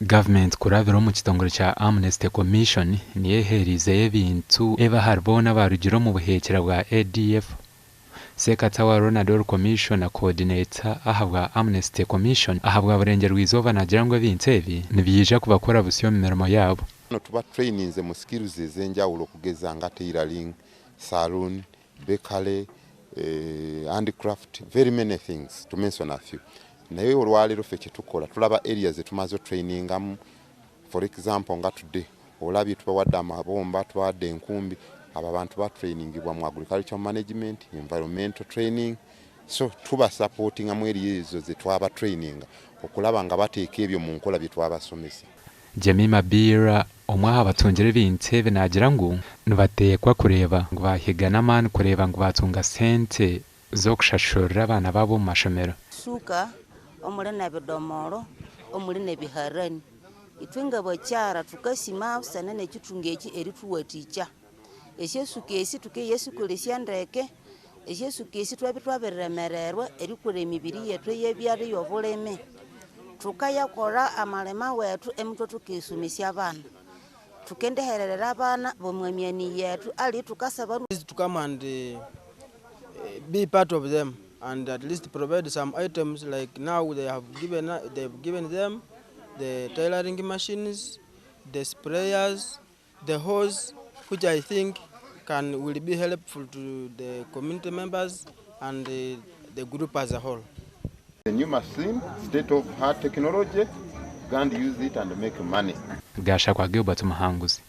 Government kurabira mu kitongore cya Amnesty Commission niyeherize ebintu eba harbona abaarugire omubuheekyera bwa ADF. Sekatawa Ronald Commission na coordinator ahabwa Amnesty Commission ahabwa burengero rw'izova nagira ebintu ebi nibiyija kubakora busyo mu mirimo yabo. No tuba trainings mu skills ezenjawulo okugeza nga tailoring, saloon, bakery, handicraft, very many things to mention a few. Naye olwalero ffe kyetukola tulaba areas etumaze trainingamu. For example nga today olabye tubawadde amabomba, tubawadde enkumbi, aba bantu ba trainingibwa mu agricultural management, environmental training, so tuba supporting mu areas ezo zetwaba training okulaba nga bateeka ebyo mu nkola bye twabasomesa. Jemima Bira omwaha batungire ebintu ebi nagira ngu nibateekwa kureba ngu bahiga n'amaani kureba ngu batunga sente z'okushashurira abaana babo mu mashomero. Suka omuri n'ebidomoro omuri n'ebiharani itwe ng'abakyara tukasima busana n'ekitunga eki erituwatiikya esyesuka esi tukeyesukolesya ndeke esyesuka esi twabiriremererwa erikora emibiri yetu ey'ebyaro y'obuleme tukayakora amalema wetu emitwe tukesomesya abana tukendehererera abana bomwamyani yetu ali tukasaba to come and be part of them and at least provide some items. Like now they've given them the tailoring machines, the sprayers, the hose, which I think will be helpful to the community members and the group as a whole. The new machine, state-of-art technology, can use it and make money. Gasha kwa Gilbert Muhanguzi.